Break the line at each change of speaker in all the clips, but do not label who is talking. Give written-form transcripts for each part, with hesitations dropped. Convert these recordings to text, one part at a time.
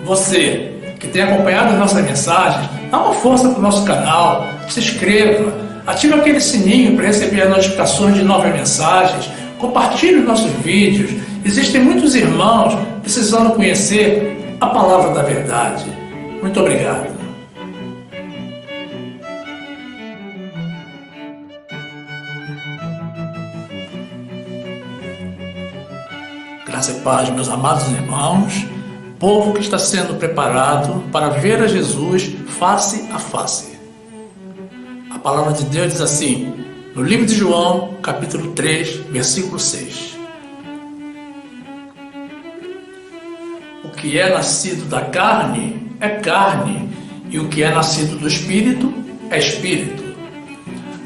Você que tem acompanhado as nossas mensagens, dá uma força para o nosso canal, se inscreva, ative aquele sininho para receber as notificações de novas mensagens, compartilhe os nossos vídeos. Existem muitos irmãos precisando conhecer a palavra da verdade. Muito obrigado. Graça e paz, meus amados irmãos, povo que está sendo preparado para ver a Jesus face a face. A palavra de Deus diz assim, no livro de João, capítulo 3, versículo 6. O que é nascido da carne é carne, e o que é nascido do Espírito é Espírito.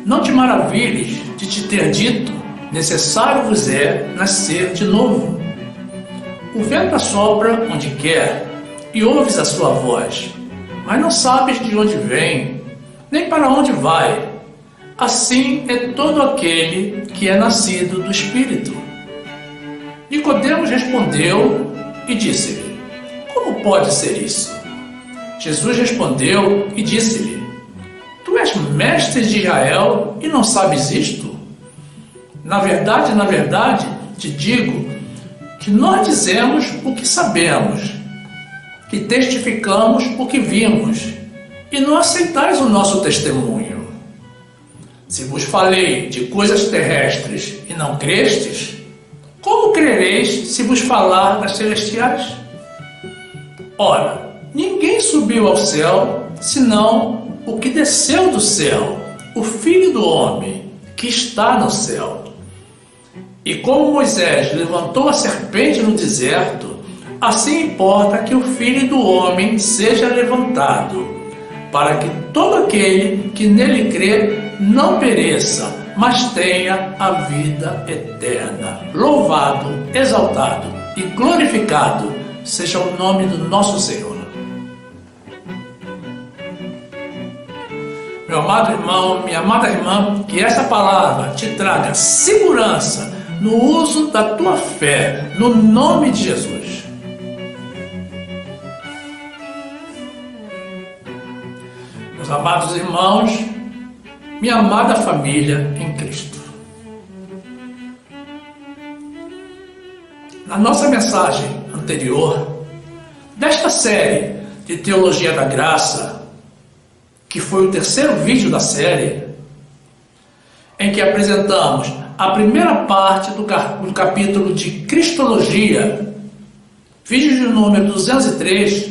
Não te maravilhes de te ter dito, necessário vos é nascer de novo. O vento assopra onde quer, e ouves a sua voz, mas não sabes de onde vem, nem para onde vai. Assim é todo aquele que é nascido do Espírito. Nicodemos respondeu e disse-lhe, como pode ser isso? Jesus respondeu e disse-lhe, tu és mestre de Israel e não sabes isto? Na verdade, te digo que nós dizemos o que sabemos, que testificamos o que vimos, e não aceitais o nosso testemunho. Se vos falei de coisas terrestres e não crestes, como crereis se vos falar das celestiais? Ora, ninguém subiu ao céu, senão o que desceu do céu, o Filho do Homem, que está no céu. E como Moisés levantou a serpente no deserto, assim importa que o Filho do Homem seja levantado, para que todo aquele que nele crê não pereça, mas tenha a vida eterna. Louvado, exaltado e glorificado seja o nome do nosso Senhor. Meu amado irmão, minha amada irmã, que essa palavra te traga segurança no uso da tua fé, no nome de Jesus. Meus amados irmãos, minha amada família em Cristo. Na nossa mensagem anterior, desta série de Teologia da Graça, que foi o terceiro vídeo da série, em que apresentamos a primeira parte do capítulo de Cristologia, vídeo de número 203,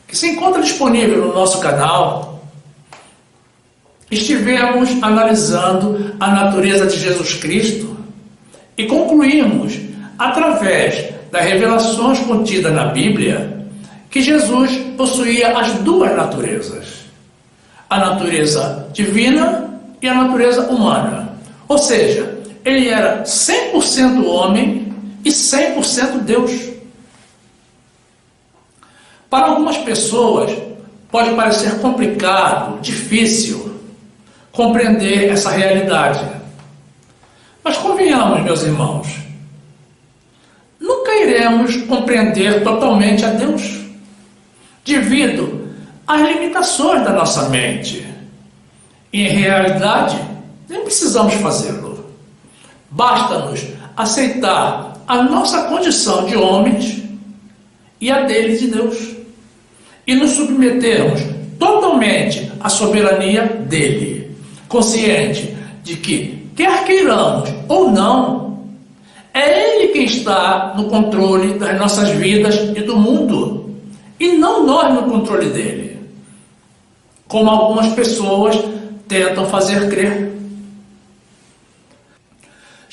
que se encontra disponível no nosso canal, estivemos analisando a natureza de Jesus Cristo e concluímos, através das revelações contidas na Bíblia, que Jesus possuía as duas naturezas, a natureza divina e a natureza humana, ou seja, ele era 100% homem e 100% Deus. Para algumas pessoas, pode parecer complicado, difícil compreender essa realidade. Mas convenhamos, meus irmãos, nunca iremos compreender totalmente a Deus, devido às limitações da nossa mente. E, em realidade, nem precisamos fazê-lo. Basta-nos aceitar a nossa condição de homens e a dele de Deus, e nos submetermos totalmente à soberania dele, consciente de que, quer queiramos ou não, é ele quem está no controle das nossas vidas e do mundo, e não nós no controle dele, como algumas pessoas tentam fazer crer.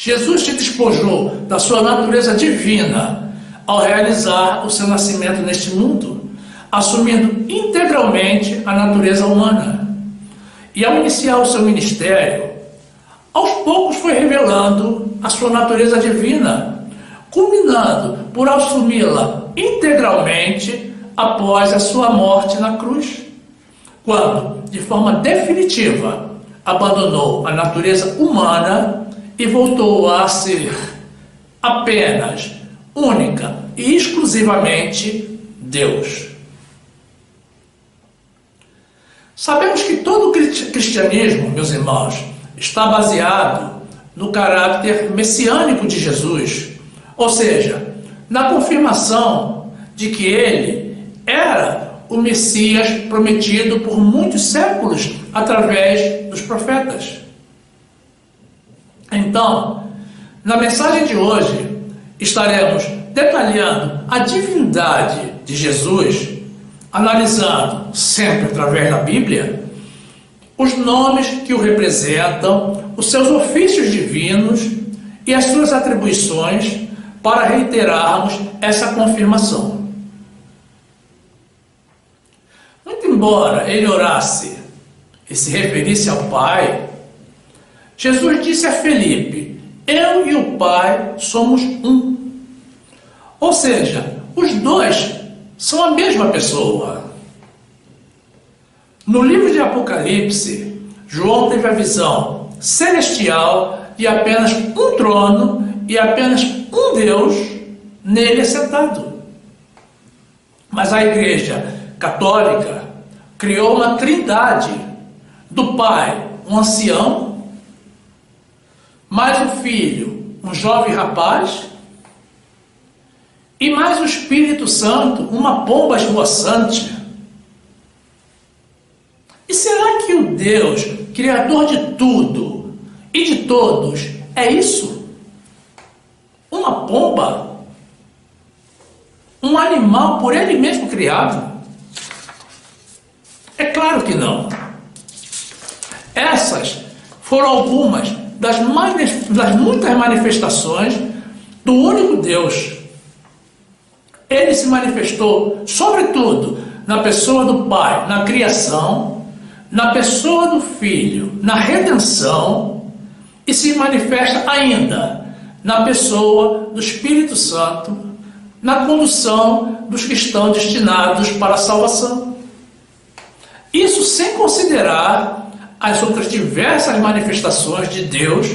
Jesus se despojou da sua natureza divina ao realizar o seu nascimento neste mundo, assumindo integralmente a natureza humana. E ao iniciar o seu ministério, aos poucos foi revelando a sua natureza divina, culminando por assumi-la integralmente após a sua morte na cruz, quando, de forma definitiva, abandonou a natureza humana e voltou a ser apenas, única e exclusivamente Deus. Sabemos que todo o cristianismo, meus irmãos, está baseado no caráter messiânico de Jesus, ou seja, na confirmação de que ele era o Messias prometido por muitos séculos através dos profetas. Então, na mensagem de hoje, estaremos detalhando a divindade de Jesus, analisando, sempre através da Bíblia, os nomes que o representam, os seus ofícios divinos e as suas atribuições, para reiterarmos essa confirmação. Muito embora ele orasse e se referisse ao Pai, Jesus disse a Felipe: eu e o Pai somos um. Ou seja, os dois são a mesma pessoa. No livro de Apocalipse, João teve a visão celestial de apenas um trono e apenas um Deus nele assentado. Mas a Igreja Católica criou uma trindade: do Pai, um ancião, mais o Filho, um jovem rapaz, e mais o Espírito Santo, uma pomba esvoaçante. E será que o Deus, Criador de tudo e de todos, é isso? Uma pomba? Um animal por ele mesmo criado? É claro que não. Essas foram algumas das muitas manifestações do único Deus. Ele se manifestou, sobretudo, na pessoa do Pai, na criação, na pessoa do Filho, na redenção, e se manifesta ainda na pessoa do Espírito Santo, na condução dos que estão destinados para a salvação. Isso sem considerar as outras diversas manifestações de Deus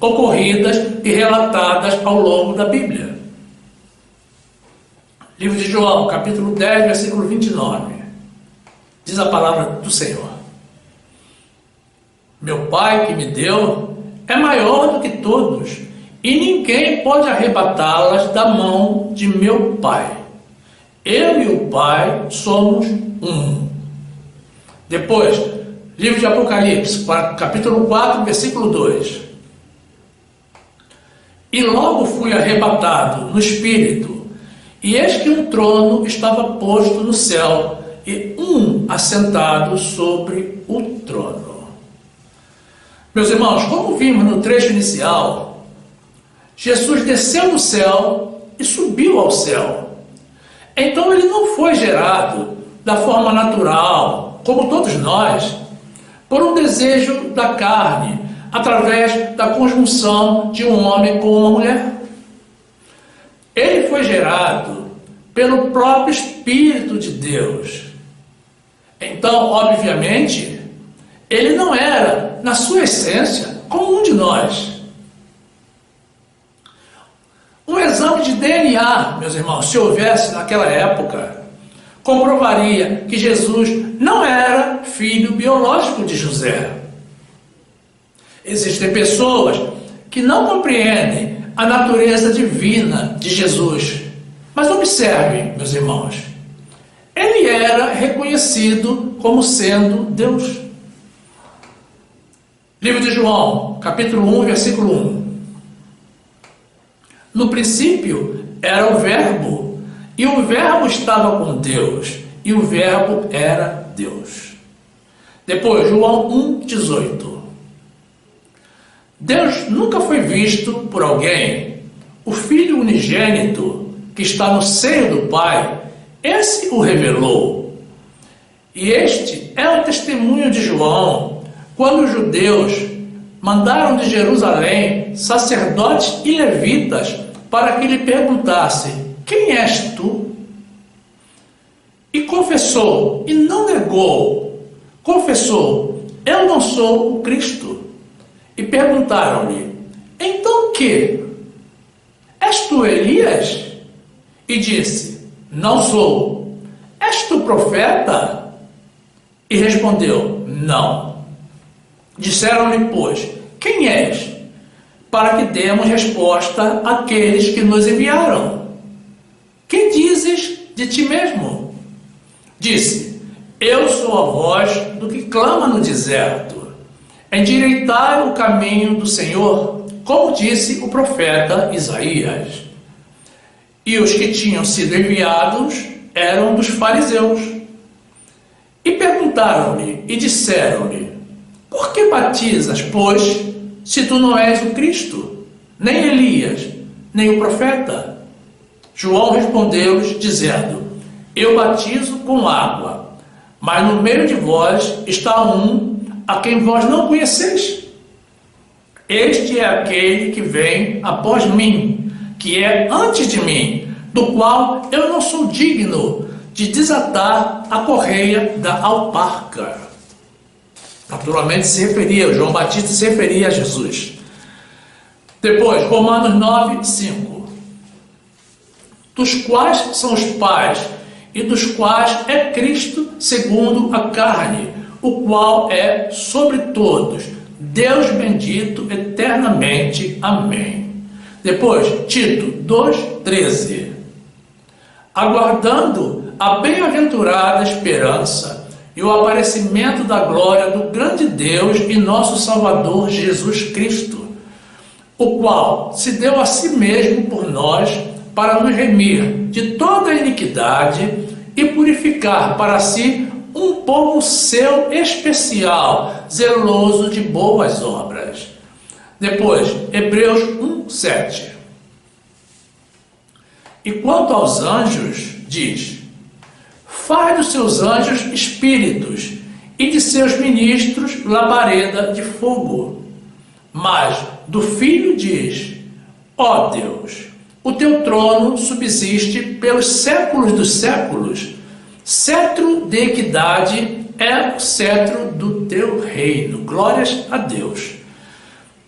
ocorridas e relatadas ao longo da Bíblia. Livro de João, capítulo 10, versículo 29. Diz a palavra do Senhor: meu Pai que me deu é maior do que todos, e ninguém pode arrebatá-las da mão de meu Pai. Eu e o Pai somos um. Depois, livro de Apocalipse, capítulo 4, versículo 2. E logo fui arrebatado no Espírito, e eis que um trono estava posto no céu, e um assentado sobre o trono. Meus irmãos, como vimos no trecho inicial, Jesus desceu do céu e subiu ao céu. Então ele não foi gerado da forma natural, como todos nós, por um desejo da carne, através da conjunção de um homem com uma mulher. Ele foi gerado pelo próprio Espírito de Deus. Então, obviamente, ele não era, na sua essência, como um de nós. Um exame de DNA, meus irmãos, se houvesse naquela época, comprovaria que Jesus não era filho biológico de José. Existem pessoas que não compreendem a natureza divina de Jesus. Mas observem, meus irmãos, ele era reconhecido como sendo Deus. Livro de João, capítulo 1, versículo 1. No princípio era o Verbo, e o Verbo estava com Deus, e o Verbo era Deus. Depois, João 1, 18. Deus nunca foi visto por alguém. O Filho unigênito, que está no seio do Pai, esse o revelou. E este é o testemunho de João, quando os judeus mandaram de Jerusalém sacerdotes e levitas para que lhe perguntassem: quem és tu? E confessou, e não negou, confessou: eu não sou o Cristo. E perguntaram-lhe: então que? És tu Elias? E disse: não sou. És tu profeta? E respondeu: não. Disseram-lhe, pois, quem és? Para que demos resposta àqueles que nos enviaram. Que dizes de ti mesmo? Disse: eu sou a voz do que clama no deserto. Endireitai o caminho do Senhor, como disse o profeta Isaías. E os que tinham sido enviados eram dos fariseus. E perguntaram-lhe e disseram-lhe: por que batizas, pois, se tu não és o Cristo, nem Elias, nem o profeta? João respondeu-lhes, dizendo: eu batizo com água, mas no meio de vós está um a quem vós não conheceis. Este é aquele que vem após mim, que é antes de mim, do qual eu não sou digno de desatar a correia da alparca. Naturalmente João Batista se referia a Jesus. Depois, Romanos 9, 5. Dos quais são os pais, e dos quais é Cristo segundo a carne, o qual é sobre todos, Deus bendito eternamente. Amém. Depois, Tito 2, 13. Aguardando a bem-aventurada esperança e o aparecimento da glória do grande Deus e nosso Salvador Jesus Cristo, o qual se deu a si mesmo por nós para nos remir de toda a iniquidade e purificar para si um povo seu especial, zeloso de boas obras. Depois, Hebreus 1, 7. E quanto aos anjos, diz: faz dos seus anjos espíritos e de seus ministros labareda de fogo. Mas do Filho diz: ó Deus, o teu trono subsiste pelos séculos dos séculos, cetro de equidade é o cetro do teu reino. Glórias a Deus.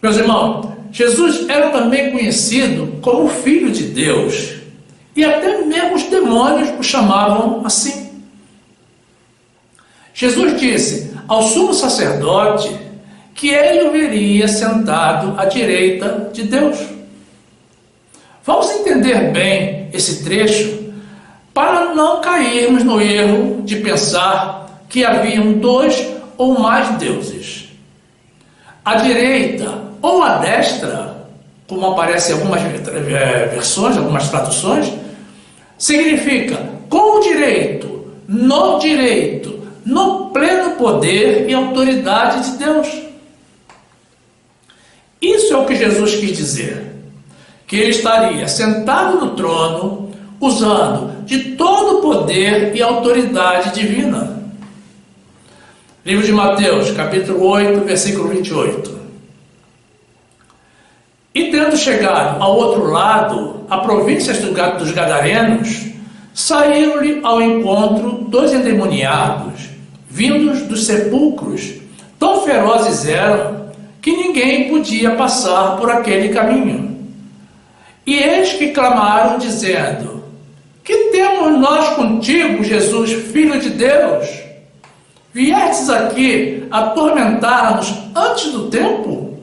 Meus irmãos, Jesus era também conhecido como Filho de Deus, e até mesmo os demônios o chamavam assim. Jesus disse ao sumo sacerdote que ele o veria sentado à direita de Deus. Vamos entender bem esse trecho para não cairmos no erro de pensar que haviam dois ou mais deuses. A direita ou a destra, como aparece em algumas versões, algumas traduções, significa com o direito, no pleno poder e autoridade de Deus. Isso é o que Jesus quis dizer, que ele estaria sentado no trono, usando de todo o poder e autoridade divina. Livro de Mateus, capítulo 8, versículo 28. E tendo chegado ao outro lado, a província dos Gadarenos, saíram-lhe ao encontro dois endemoniados, vindos dos sepulcros. Tão ferozes eram que ninguém podia passar por aquele caminho. E eis que clamaram, dizendo: que temos nós contigo, Jesus, Filho de Deus? Viestes aqui atormentar-nos antes do tempo?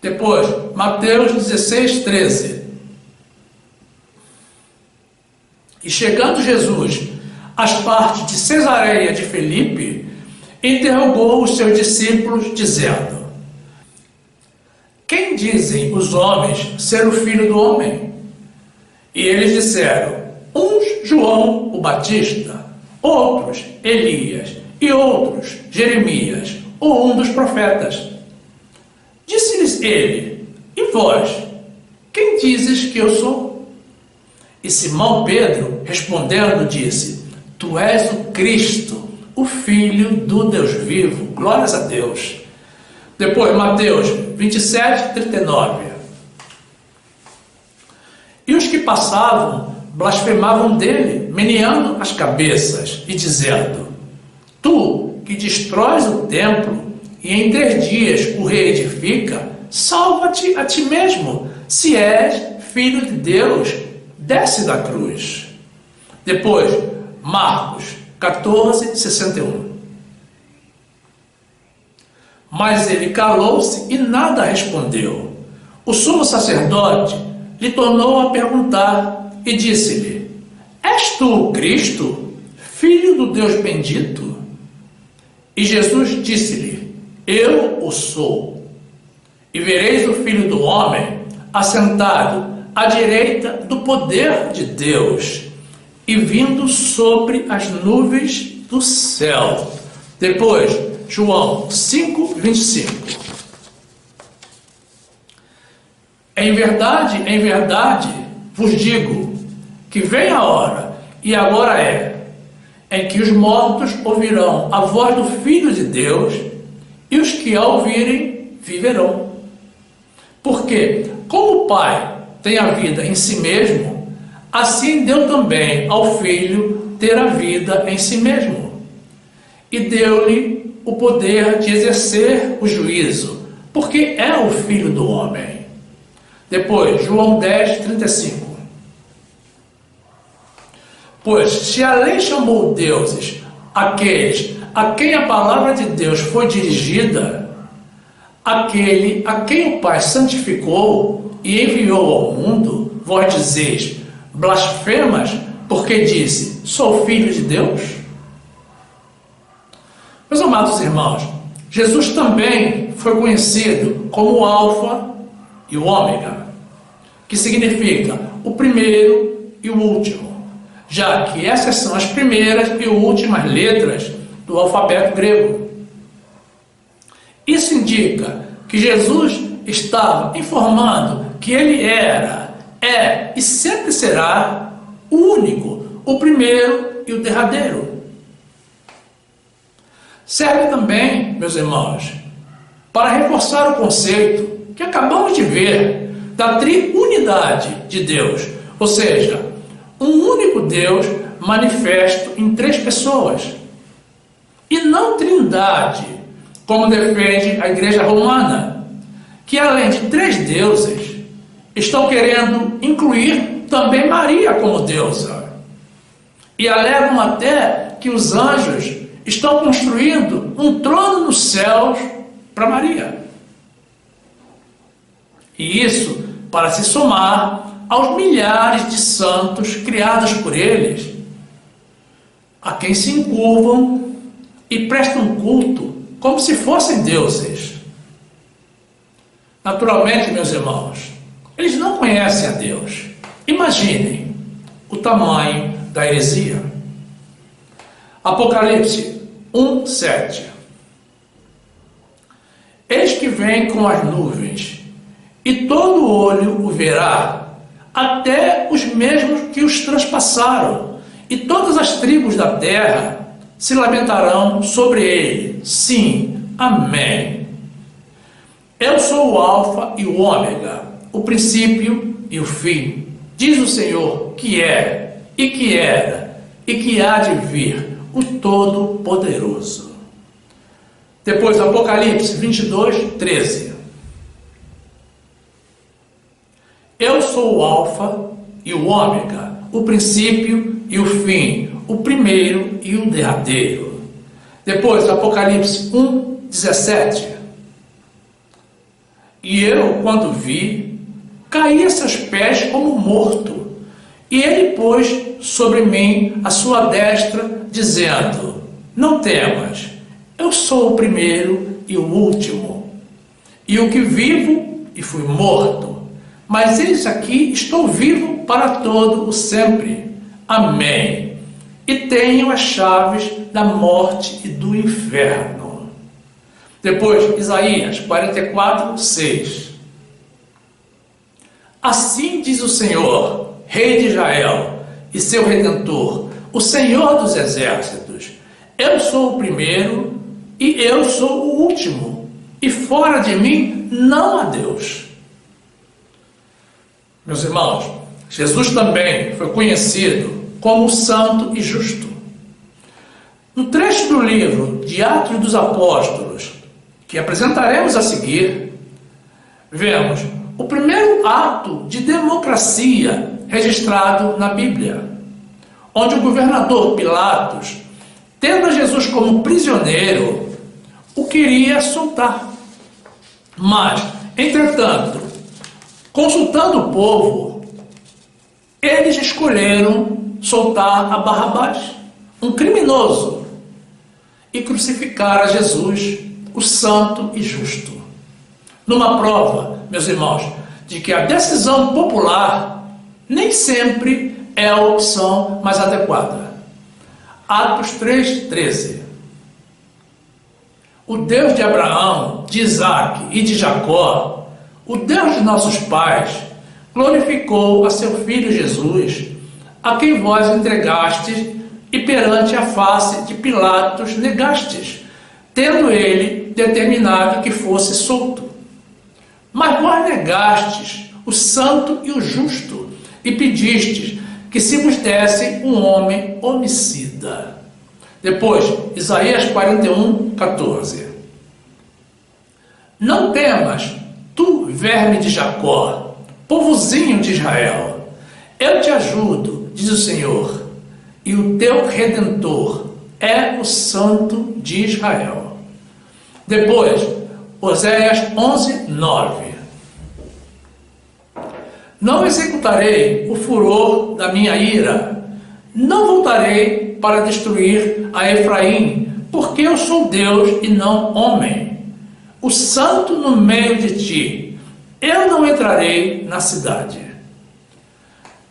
Depois, Mateus 16, 13. E chegando Jesus às partes de Cesareia de Filipe, interrogou os seus discípulos, dizendo: quem dizem os homens ser o Filho do Homem? E eles disseram: uns João o Batista, outros Elias, e outros Jeremias, ou um dos profetas. Disse-lhes ele: e vós, quem dizes que eu sou? E Simão Pedro, respondendo, disse: tu és o Cristo, o Filho do Deus vivo. Glórias a Deus. Depois, Mateus 27, 39. E os que passavam blasfemavam dele, meneando as cabeças e dizendo: tu que destróis o templo e em 3 dias o reedifica, salva-te a ti mesmo, se és Filho de Deus, desce da cruz. Depois, Marcos 14:61. Mas ele calou-se e nada respondeu. O sumo sacerdote lhe tornou a perguntar e disse-lhe: És tu o Cristo, filho do Deus bendito? E Jesus disse-lhe: Eu o sou. E vereis o Filho do Homem assentado à direita do poder de Deus e vindo sobre as nuvens do céu. Depois, João 5:25. Em verdade, vos digo que vem a hora, e agora é, em que os mortos ouvirão a voz do Filho de Deus, e os que a ouvirem viverão. Porque, como o Pai tem a vida em si mesmo, assim deu também ao Filho ter a vida em si mesmo. E deu-lhe o poder de exercer o juízo, porque é o Filho do Homem. Depois, João 10:35. Pois, se a lei chamou deuses aqueles a quem a palavra de Deus foi dirigida, aquele a quem o Pai santificou e enviou ao mundo, vós dizeis, blasfemas, porque disse, sou filho de Deus? Meus amados irmãos, Jesus também foi conhecido como o Alfa e o Ômega, que significa o primeiro e o último, já que essas são as primeiras e últimas letras do alfabeto grego. Isso indica que Jesus estava informando que ele era, é e sempre será o único, o primeiro e o derradeiro. Serve também, meus irmãos, para reforçar o conceito que acabamos de ver da triunidade de Deus, ou seja, um único Deus manifesto em três pessoas, e não trindade, como defende a Igreja Romana, que além de três deuses, estão querendo incluir também Maria como deusa, e alegam até que os anjos estão construindo um trono nos céus para Maria. E isso para se somar aos milhares de santos criados por eles, a quem se encurvam e prestam culto como se fossem deuses. Naturalmente, meus irmãos, eles não conhecem a Deus. Imaginem o tamanho da heresia. Apocalipse 1:7. Eis que vem com as nuvens, e todo olho o verá, até os mesmos que os transpassaram, e todas as tribos da terra se lamentarão sobre ele. Sim, amém. Eu sou o Alfa e o Ômega, o princípio e o fim, diz o Senhor, que é, e que era, e que há de vir, o Todo-Poderoso. Depois, Apocalipse 22:13. Eu sou o Alfa e o Ômega, o princípio e o fim, o primeiro e o derradeiro. Depois, Apocalipse 1:17. E eu, quando vi, caí a seus pés como morto, e ele pôs sobre mim a sua destra, dizendo, não temas, eu sou o primeiro e o último, e o que vivo e fui morto, mas eis aqui estou vivo para todo o sempre. Amém. E tenho as chaves da morte e do inferno. Depois, Isaías 44:6. Assim diz o Senhor, Rei de Israel, e seu Redentor, o Senhor dos Exércitos, eu sou o primeiro e eu sou o último, e fora de mim não há Deus. Meus irmãos, Jesus também foi conhecido como santo e justo. No trecho do livro de Atos dos Apóstolos, que apresentaremos a seguir, vemos o primeiro ato de democracia registrado na Bíblia, onde o governador Pilatos tendo a Jesus como prisioneiro, o queria soltar. Mas, entretanto, consultando o povo, eles escolheram soltar a Barrabás, um criminoso, e crucificar a Jesus, o santo e justo. Numa prova, meus irmãos, de que a decisão popular nem sempre é a opção mais adequada. Atos 3:13. O Deus de Abraão, de Isaque e de Jacó, o Deus de nossos pais, glorificou a seu Filho Jesus, a quem vós entregastes e perante a face de Pilatos negastes, tendo ele determinado que fosse solto. Mas vós negastes o santo e o justo, e pedistes que se vos desse um homem homicida. Depois, Isaías 41:14. Não temas, tu, verme de Jacó, povozinho de Israel, eu te ajudo, diz o Senhor, e o teu Redentor é o Santo de Israel. Depois, Oséias 11:9. Não executarei o furor da minha ira, não voltarei para destruir a Efraim, porque eu sou Deus e não homem, o santo no meio de ti, eu não entrarei na cidade.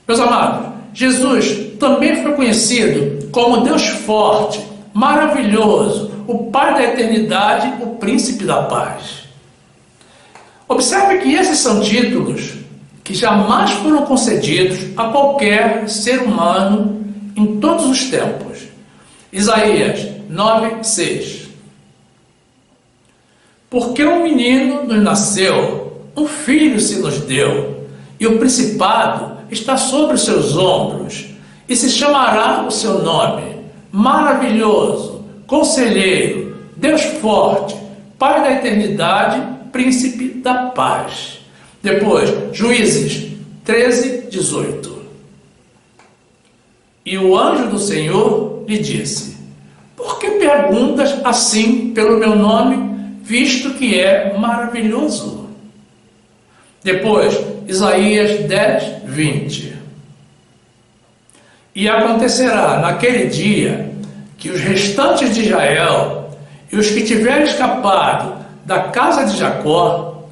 Meus amados, Jesus também foi conhecido como Deus forte, maravilhoso, o Pai da eternidade, o Príncipe da paz. Observe que esses são títulos que jamais foram concedidos a qualquer ser humano em todos os tempos. Isaías 9:6. Porque um menino nos nasceu, um filho se nos deu, e o principado está sobre os seus ombros, e se chamará o seu nome, Maravilhoso, Conselheiro, Deus Forte, Pai da Eternidade, Príncipe da Paz. Depois, Juízes 13:18. E o anjo do Senhor lhe disse: por que perguntas assim pelo meu nome, visto que é maravilhoso? Depois, Isaías 10:20. E acontecerá naquele dia que os restantes de Israel e os que tiverem escapado da casa de Jacó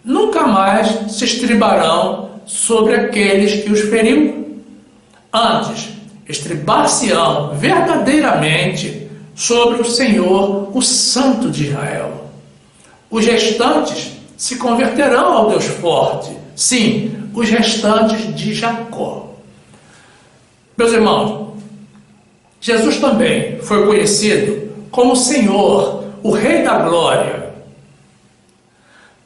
nunca mais se estribarão sobre aqueles que os feriu. Antes, estribar-se-ão verdadeiramente sobre o Senhor, o Santo de Israel. Os restantes se converterão ao Deus forte, sim, os restantes de Jacó. Meus irmãos, Jesus também foi conhecido como Senhor, o Rei da Glória.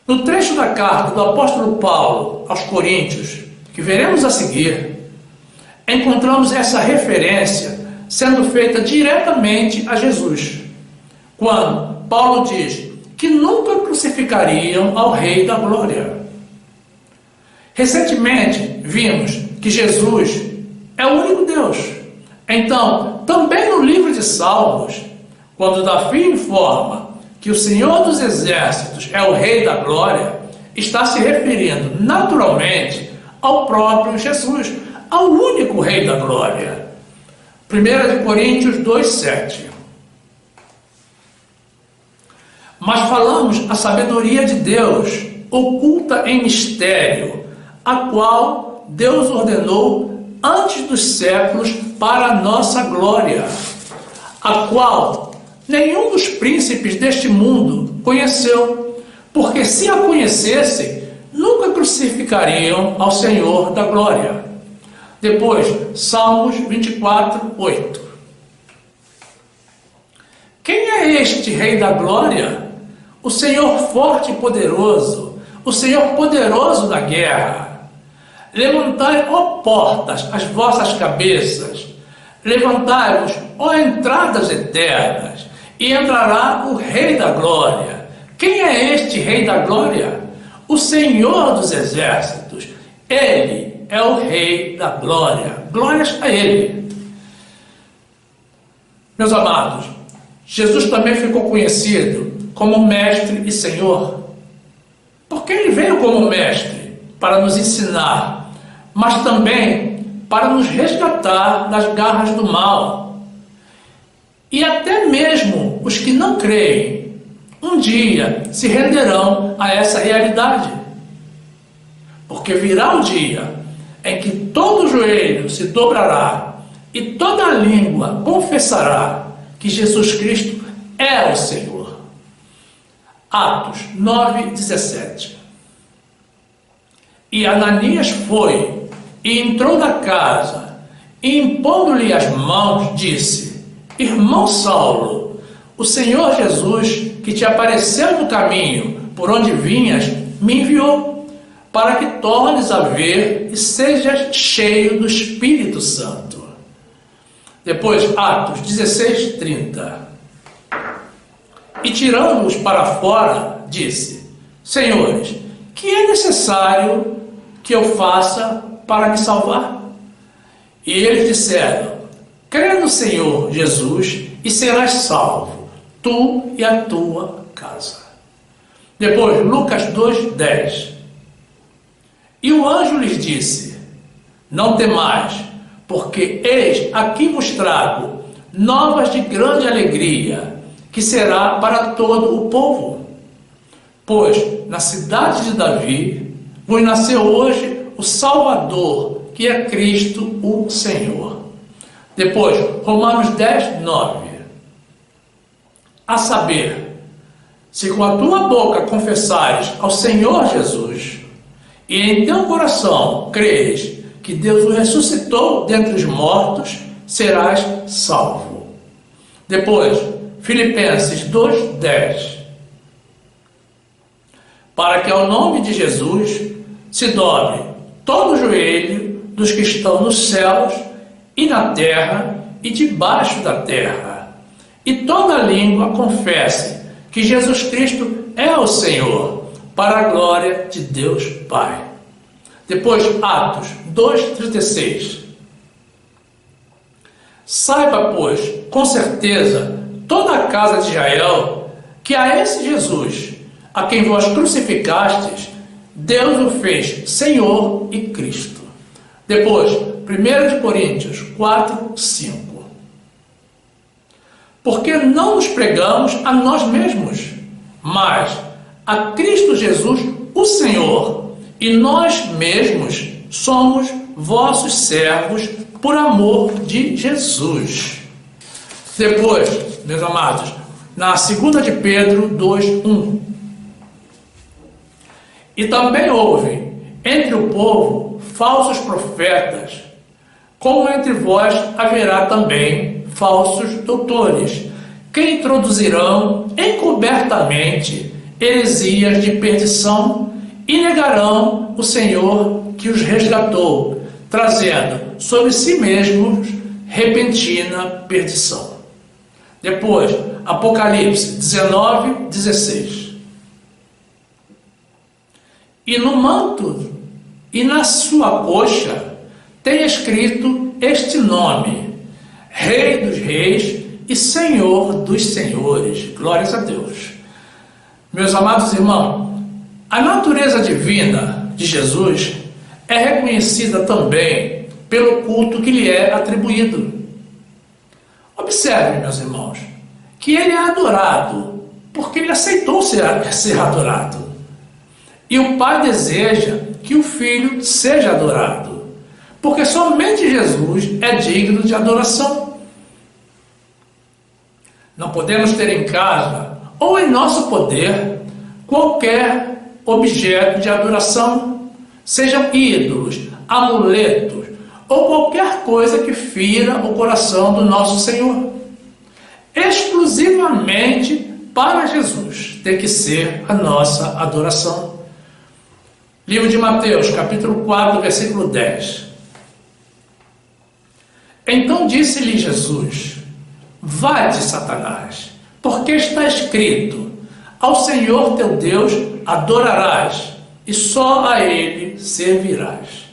No trecho da carta do apóstolo Paulo aos Coríntios, que veremos a seguir, encontramos essa referência sendo feita diretamente a Jesus, quando Paulo diz que nunca crucificariam ao Rei da Glória. Recentemente vimos que Jesus é o único Deus. Então, também no livro de Salmos, quando Davi informa que o Senhor dos Exércitos é o Rei da Glória, está se referindo naturalmente ao próprio Jesus, ao único Rei da Glória. 1 Coríntios 2:7. Mas falamos a sabedoria de Deus, oculta em mistério, a qual Deus ordenou antes dos séculos para a nossa glória, a qual nenhum dos príncipes deste mundo conheceu, porque se a conhecessem, nunca crucificariam ao Senhor da glória. Depois, Salmos 24:8. Quem é este Rei da Glória? O Senhor forte e poderoso, o Senhor poderoso na guerra. Levantai, ó portas, as vossas cabeças, levantai-vos, ó entradas eternas, e entrará o Rei da Glória. Quem é este Rei da Glória? O Senhor dos Exércitos. Ele é o Rei da Glória. Glórias a Ele. Meus amados, Jesus também ficou conhecido como Mestre e Senhor, porque Ele veio como Mestre para nos ensinar, mas também para nos resgatar das garras do mal. E até mesmo os que não creem, um dia se renderão a essa realidade. Porque virá o dia em que todo joelho se dobrará e toda língua confessará que Jesus Cristo é o Senhor. Atos 9:17. E Ananias foi e entrou na casa e, impondo-lhe as mãos, disse: Irmão Saulo, o Senhor Jesus, que te apareceu no caminho por onde vinhas, me enviou, para que tornes a ver e sejas cheio do Espírito Santo. Depois, Atos 16:30. E tirando-os para fora, disse: Senhores, que é necessário que eu faça para me salvar? E eles disseram: crê no Senhor Jesus e serás salvo, tu e a tua casa. Depois, Lucas 2:10. E o anjo lhes disse: não temais, porque eis aqui vos trago novas de grande alegria, que será para todo o povo. Pois na cidade de Davi vos nasceu hoje o Salvador, que é Cristo o Senhor. Depois, Romanos 10:9. A saber, se com a tua boca confessares ao Senhor Jesus, e em teu coração creres que Deus o ressuscitou dentre os mortos, serás salvo. Depois, Filipenses 2:10. Para que ao nome de Jesus se dobre todo o joelho dos que estão nos céus e na terra e debaixo da terra, e toda língua confesse que Jesus Cristo é o Senhor, para a glória de Deus Pai. Depois, Atos 2:36. Saiba, pois, com certeza, toda a casa de Israel, que a esse Jesus, a quem vós crucificastes, Deus o fez Senhor e Cristo. Depois, 1 Coríntios 4:5. Porque não nos pregamos a nós mesmos, mas a Cristo Jesus, o Senhor, e nós mesmos somos vossos servos por amor de Jesus. Depois, meus amados, na 2 de Pedro 2:1. E também houve entre o povo falsos profetas, como entre vós haverá também falsos doutores, que introduzirão encobertamente heresias de perdição e negarão o Senhor que os resgatou, trazendo sobre si mesmos repentina perdição. Depois, Apocalipse 19:16. E no manto e na sua coxa tem escrito este nome: Rei dos Reis e Senhor dos Senhores. Glórias a Deus. Meus amados irmãos, a natureza divina de Jesus é reconhecida também pelo culto que lhe é atribuído. Observe, meus irmãos, que ele é adorado porque ele aceitou ser adorado. E o Pai deseja que o Filho seja adorado, porque somente Jesus é digno de adoração. Não podemos ter em casa ou em nosso poder qualquer objeto de adoração, sejam ídolos, amuletos ou qualquer coisa que fira o coração do nosso Senhor. Exclusivamente para Jesus tem que ser a nossa adoração. Livro de Mateus, capítulo 4, versículo 10. Então disse-lhe Jesus: vai-te, Satanás, porque está escrito: ao Senhor teu Deus adorarás, e só a Ele servirás.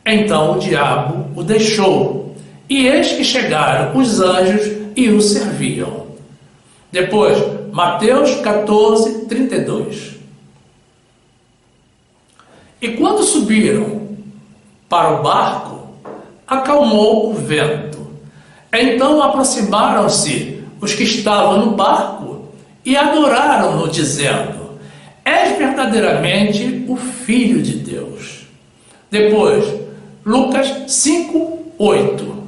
Então o diabo o deixou, e eis que chegaram os anjos e o serviam. Depois, Mateus 14, 32. E quando subiram para o barco, acalmou o vento. Então aproximaram-se os que estavam no barco e adoraram-no, dizendo: És verdadeiramente o Filho de Deus. Depois, Lucas 5, 8.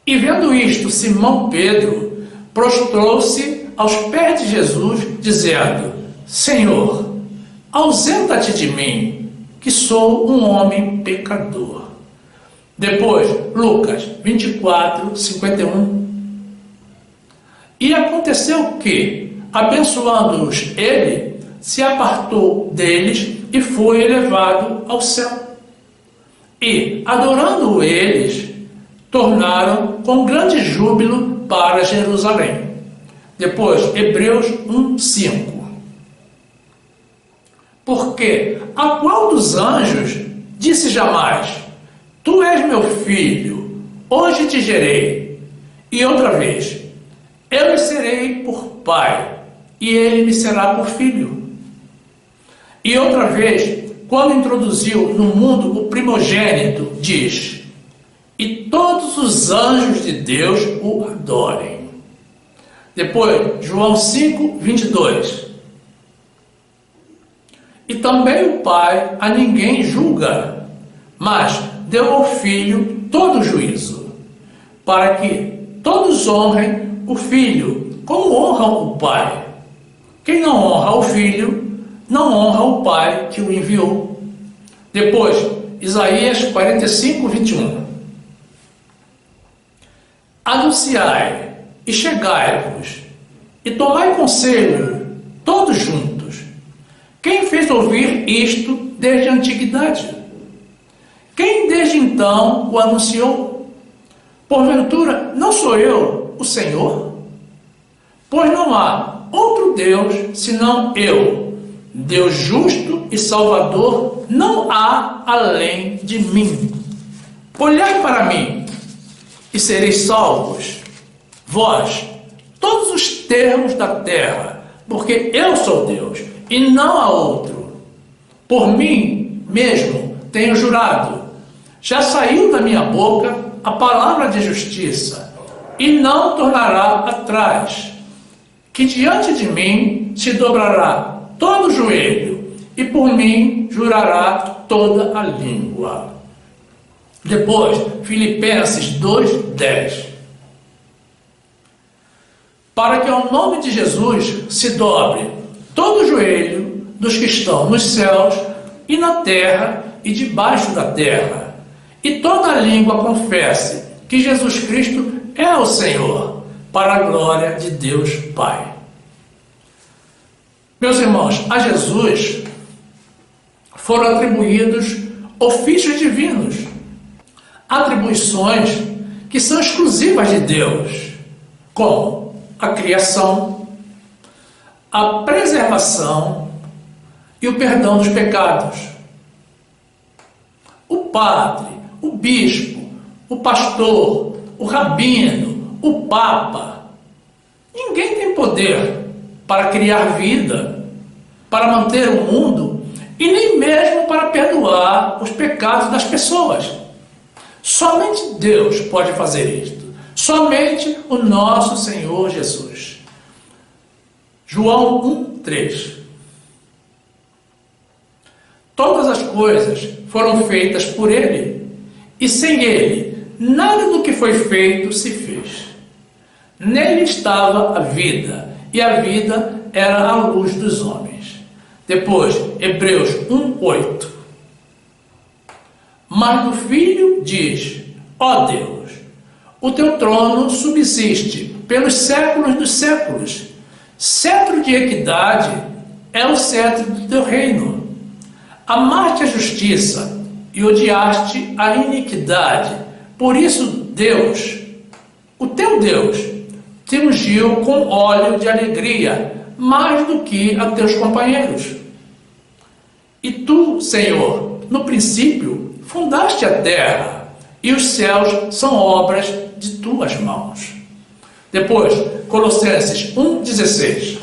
E vendo isto, Simão Pedro prostrou-se aos pés de Jesus, dizendo: Senhor, ausenta-te de mim, que sou um homem pecador. Depois, Lucas 24, 51. E aconteceu que, abençoando-os ele, se apartou deles e foi elevado ao céu. E, adorando-o eles, tornaram com grande júbilo para Jerusalém. Depois, Hebreus 1, 5. Porque a qual dos anjos disse jamais: Tu és meu filho, hoje te gerei. E outra vez: Eu lhe serei por pai, e ele me será por filho. E outra vez, quando introduziu no mundo o primogênito, diz: E todos os anjos de Deus o adorem. Depois, João 5, 22. E também o Pai a ninguém julga, mas deu ao Filho todo o juízo, para que todos honrem o Filho, como honram o Pai. Quem não honra o Filho, não honra o Pai que o enviou. Depois, Isaías 45, 21. Anunciai e chegai-vos, e tomai conselho, todos juntos. Quem fez ouvir isto desde a antiguidade? Quem desde então o anunciou? Porventura, não sou eu, o Senhor? Pois não há outro Deus senão eu, Deus justo e Salvador, não há além de mim. Olhai para mim e sereis salvos, vós, todos os termos da terra, porque eu sou Deus, e não há outro. Por mim mesmo tenho jurado, já saiu da minha boca a palavra de justiça, e não tornará atrás, que diante de mim se dobrará todo o joelho, e por mim jurará toda a língua. Depois, Filipenses 2, 10. Para que ao nome de Jesus se dobre todo o joelho dos que estão nos céus e na terra e debaixo da terra, e toda a língua confesse que Jesus Cristo é o Senhor, para a glória de Deus Pai. Meus irmãos, a Jesus foram atribuídos ofícios divinos, atribuições que são exclusivas de Deus, como a criação, a preservação e o perdão dos pecados. O padre, o bispo, o pastor, o rabino, o papa, ninguém tem poder para criar vida, para manter o mundo e nem mesmo para perdoar os pecados das pessoas. Somente Deus pode fazer isto. Somente o nosso Senhor Jesus. João 1, 3. Todas as coisas foram feitas por Ele, e sem Ele, nada do que foi feito se fez. Nele estava a vida, e a vida era a luz dos homens. Depois, Hebreus 1, 8. Mas do Filho diz: ó Deus, o teu trono subsiste pelos séculos dos séculos. Cetro de equidade é o cetro do teu reino. Amaste a justiça e odiaste a iniquidade. Por isso Deus, o teu Deus, te ungiu com óleo de alegria, mais do que a teus companheiros. E tu, Senhor, no princípio, fundaste a terra, e os céus são obras de tuas mãos. Depois, Colossenses 1,16.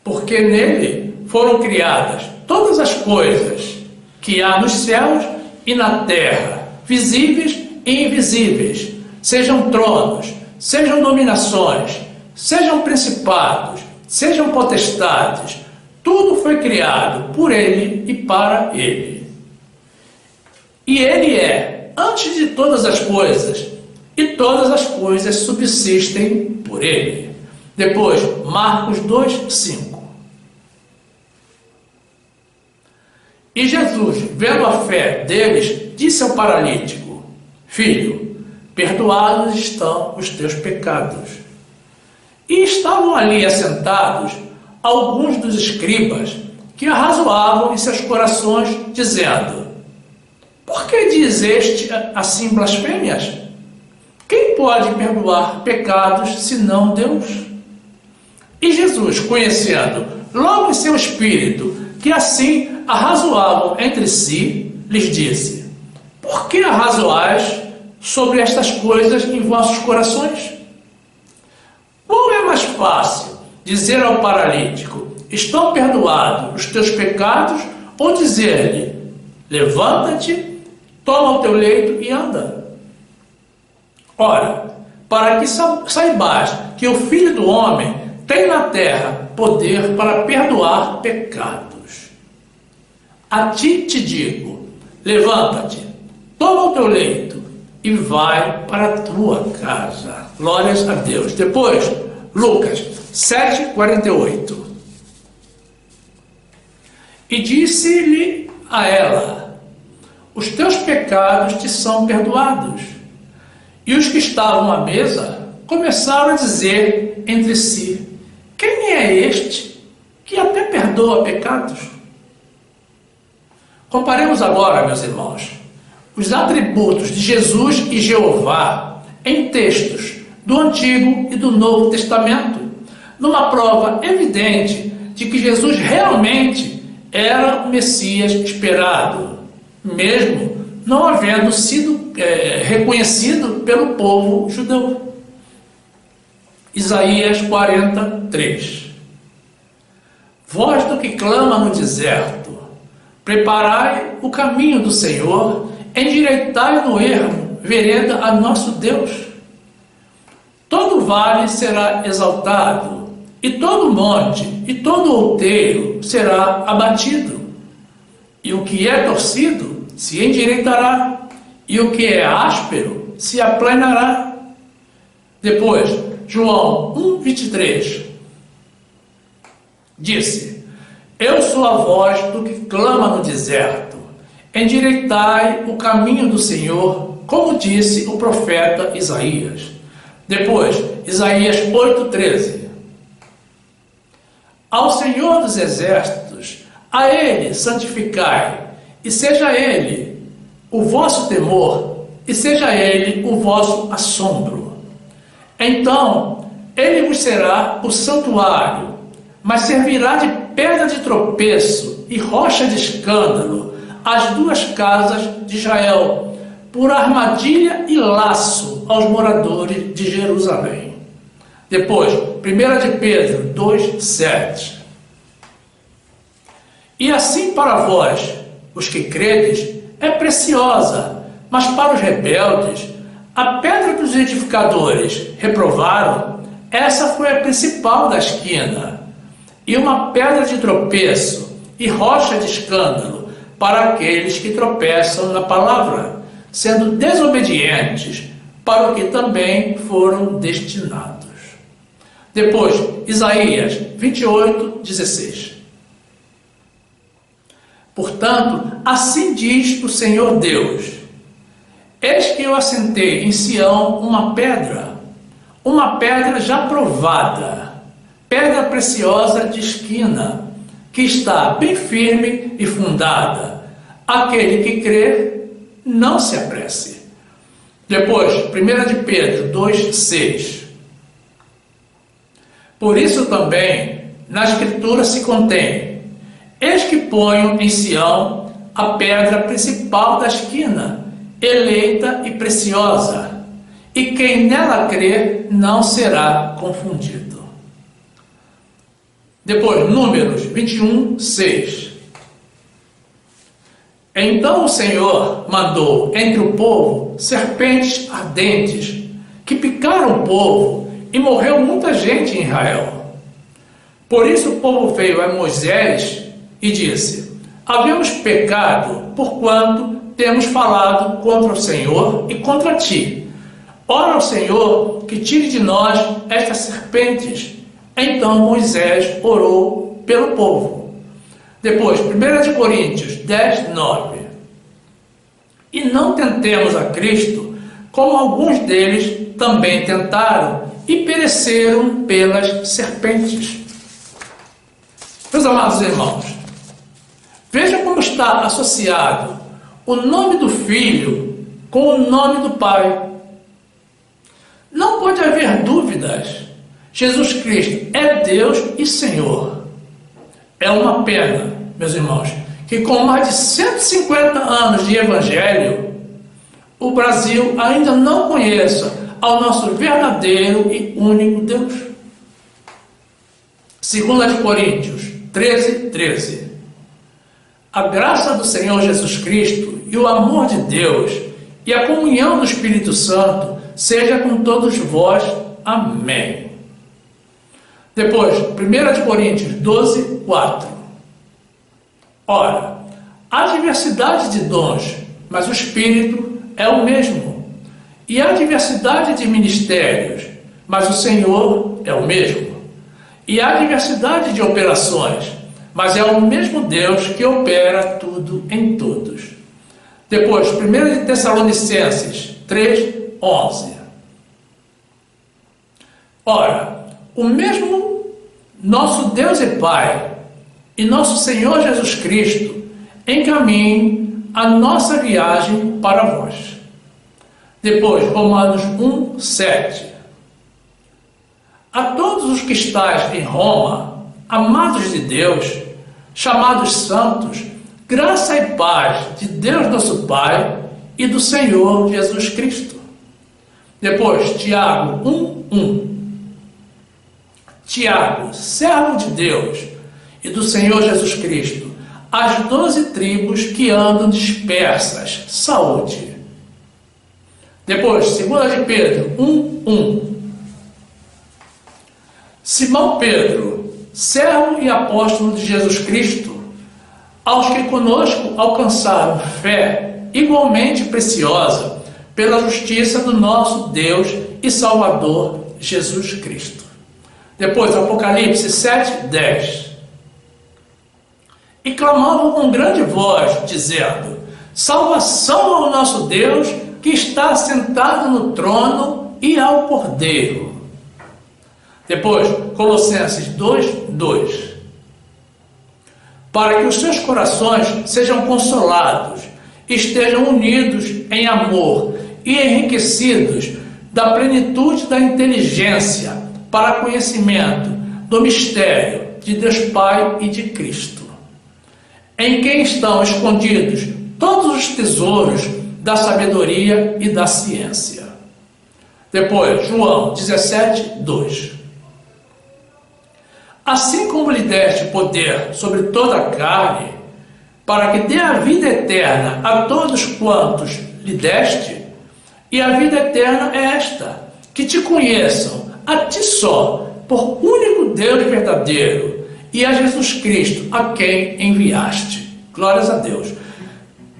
Porque nele foram criadas todas as coisas que há nos céus e na terra, visíveis e invisíveis, sejam tronos, sejam dominações, sejam principados, sejam potestades, tudo foi criado por ele e para ele. E ele é antes de todas as coisas, e todas as coisas subsistem por ele. Depois, Marcos 2:5. E Jesus, vendo a fé deles, disse ao paralítico: Filho, perdoados estão os teus pecados. E estavam ali assentados alguns dos escribas que arrazoavam em seus corações, dizendo: Por que diz este assim blasfêmias? Quem pode perdoar pecados senão Deus? E Jesus, conhecendo logo em seu espírito que assim arrazoavam entre si, lhes disse: Por que arrazoais sobre estas coisas em vossos corações? Qual é mais fácil, dizer ao paralítico: Estão perdoados os teus pecados, ou dizer-lhe: Levanta-te, toma o teu leito e anda? Ora, para que saibais que o Filho do Homem tem na terra poder para perdoar pecados. A ti te digo: levanta-te, toma o teu leito e vai para a tua casa. Glórias a Deus. Depois, Lucas 7:48. E disse-lhe a ela: Os teus pecados te são perdoados. E os que estavam à mesa começaram a dizer entre si: Quem é este que até perdoa pecados? Comparemos agora, meus irmãos, os atributos de Jesus e Jeová em textos do Antigo e do Novo Testamento, numa prova evidente de que Jesus realmente era o Messias esperado, mesmo não havendo sido reconhecido pelo povo judeu. Isaías 43. Voz do que clama no deserto: preparai o caminho do Senhor, endireitai no ermo vereda a nosso Deus. Todo vale será exaltado, e todo monte e todo outeiro será abatido. E o que é torcido se endireitará, e o que é áspero se aplanará. Depois, João 1:23. Disse: Eu sou a voz do que clama no deserto, endireitai o caminho do Senhor, como disse o profeta Isaías. Depois, Isaías 8:13. Ao Senhor dos exércitos, a Ele santificai, e seja Ele o vosso temor, e seja Ele o vosso assombro. Então, Ele vos será o santuário, mas servirá de pedra de tropeço e rocha de escândalo às duas casas de Israel, por armadilha e laço aos moradores de Jerusalém. Depois, 1 de Pedro 2:7. E assim para vós, os que credes, é preciosa, mas para os rebeldes, a pedra que os edificadores reprovaram, essa foi a principal da esquina, e uma pedra de tropeço e rocha de escândalo para aqueles que tropeçam na palavra, sendo desobedientes para o que também foram destinados. Depois, Isaías 28:16. Portanto, assim diz o Senhor Deus: Eis que eu assentei em Sião uma pedra já provada, pedra preciosa de esquina, que está bem firme e fundada. Aquele que crê, não se apresse. Depois, 1 de Pedro 2:6. Por isso também, na Escritura se contém: Eis que ponho em Sião a pedra principal da esquina, eleita e preciosa, e quem nela crê não será confundido. Depois, Números 21, 6. Então o Senhor mandou entre o povo serpentes ardentes, que picaram o povo, e morreu muita gente em Israel. Por isso o povo veio a Moisés e disse: havemos pecado, porquanto temos falado contra o Senhor e contra ti. Ora ao Senhor que tire de nós estas serpentes. Então Moisés orou pelo povo. Depois, 1 Coríntios 10, 9. E não tentemos a Cristo, como alguns deles também tentaram e pereceram pelas serpentes. Meus amados irmãos, veja como está associado o nome do Filho com o nome do Pai. Não pode haver dúvidas. Jesus Cristo é Deus e Senhor. É uma pena, meus irmãos, que com mais de 150 anos de Evangelho, o Brasil ainda não conheça ao nosso verdadeiro e único Deus. 2 Coríntios 13, 13. A graça do Senhor Jesus Cristo e o amor de Deus e a comunhão do Espírito Santo seja com todos vós. Amém. Depois, 1 Coríntios 12, 4. Ora, há diversidade de dons, mas o Espírito é o mesmo. E há diversidade de ministérios, mas o Senhor é o mesmo. E há diversidade de operações, mas é o mesmo Deus que opera tudo em todos. Depois, 1 Tessalonicenses 3, 11. Ora, o mesmo nosso Deus e Pai e nosso Senhor Jesus Cristo encaminhe a nossa viagem para vós. Depois, Romanos 1, 7. A todos os que estáis em Roma, amados de Deus, chamados santos, graça e paz de Deus nosso Pai e do Senhor Jesus Cristo. Depois, Tiago 1, 1. Tiago, servo de Deus e do Senhor Jesus Cristo, as 12 tribos que andam dispersas, saúde. Depois, 2 de Pedro 1, 1. Simão Pedro, servo e apóstolo de Jesus Cristo, aos que conosco alcançaram fé igualmente preciosa pela justiça do nosso Deus e Salvador Jesus Cristo. Depois, Apocalipse 7, 10. E clamavam com grande voz, dizendo: salvação ao nosso Deus, que está sentado no trono, e ao Cordeiro. Depois, Colossenses 2, 2. Para que os seus corações sejam consolados, estejam unidos em amor e enriquecidos da plenitude da inteligência, para conhecimento do mistério de Deus Pai e de Cristo, em quem estão escondidos todos os tesouros da sabedoria e da ciência. Depois, João 17, 2. Assim como lhe deste poder sobre toda a carne, para que dê a vida eterna a todos quantos lhe deste, e a vida eterna é esta, que te conheçam a ti só, por único Deus verdadeiro, e a Jesus Cristo, a quem enviaste. Glórias a Deus.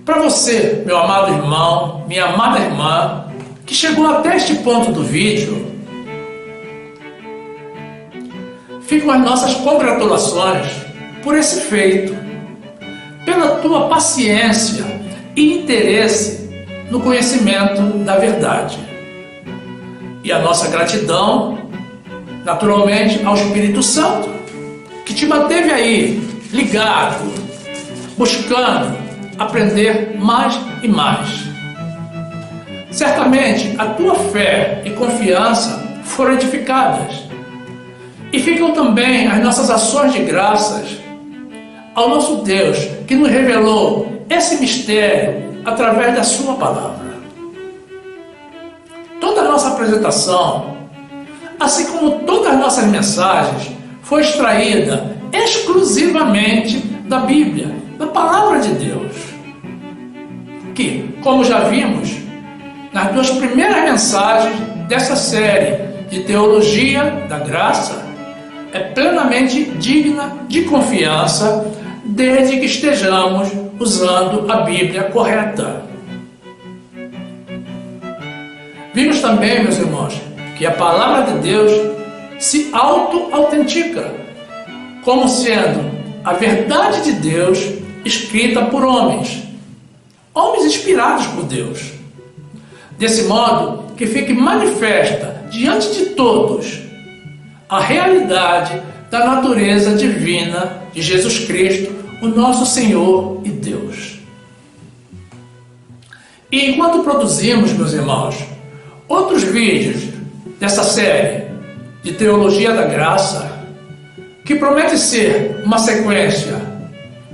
Para você, meu amado irmão, minha amada irmã, que chegou até este ponto do vídeo, ficam as nossas congratulações por esse feito, pela tua paciência e interesse no conhecimento da verdade. E a nossa gratidão, naturalmente, ao Espírito Santo, que te manteve aí, ligado, buscando aprender mais e mais. Certamente, a tua fé e confiança foram edificadas. E ficam também as nossas ações de graças ao nosso Deus, que nos revelou esse mistério através da sua palavra. Toda a nossa apresentação, assim como todas as nossas mensagens, foi extraída exclusivamente da Bíblia, da palavra de Deus, que, como já vimos, nas duas primeiras mensagens dessa série de Teologia da Graça, é plenamente digna de confiança, desde que estejamos usando a Bíblia correta. Vimos também, meus irmãos, que a palavra de Deus se auto-autentica, como sendo a verdade de Deus escrita por homens inspirados por Deus. Desse modo, que fique manifesta diante de todos a realidade da natureza divina de Jesus Cristo, o nosso Senhor e Deus. E enquanto produzimos, meus irmãos, outros vídeos dessa série de Teologia da Graça, que promete ser uma sequência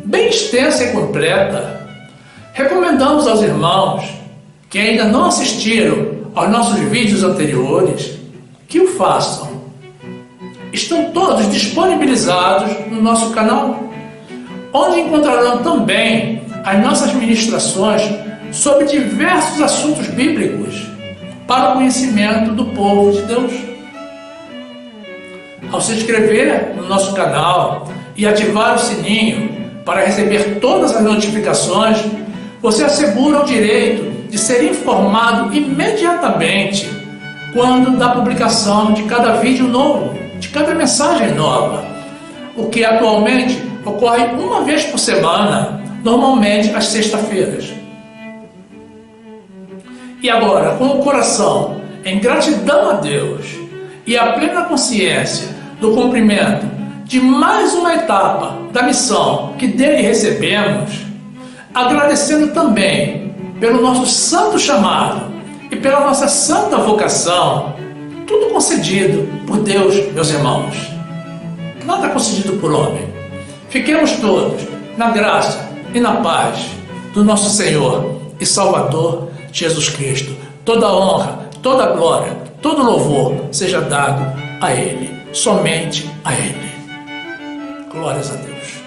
bem extensa e completa, recomendamos aos irmãos que ainda não assistiram aos nossos vídeos anteriores, que o façam. Estão todos disponibilizados no nosso canal, onde encontrarão também as nossas ministrações sobre diversos assuntos bíblicos para o conhecimento do povo de Deus. Ao se inscrever no nosso canal e ativar o sininho para receber todas as notificações, você assegura o direito de ser informado imediatamente quando da publicação de cada vídeo novo, de cada mensagem nova, o que atualmente ocorre uma vez por semana, normalmente às sextas-feiras. E agora, com o coração em gratidão a Deus e a plena consciência do cumprimento de mais uma etapa da missão que dele recebemos, agradecendo também pelo nosso santo chamado e pela nossa santa vocação, tudo concedido por Deus, meus irmãos. Nada concedido por homem. Fiquemos todos na graça e na paz do nosso Senhor e Salvador Jesus Cristo. Toda honra, toda glória, todo louvor seja dado a Ele, somente a Ele. Glórias a Deus.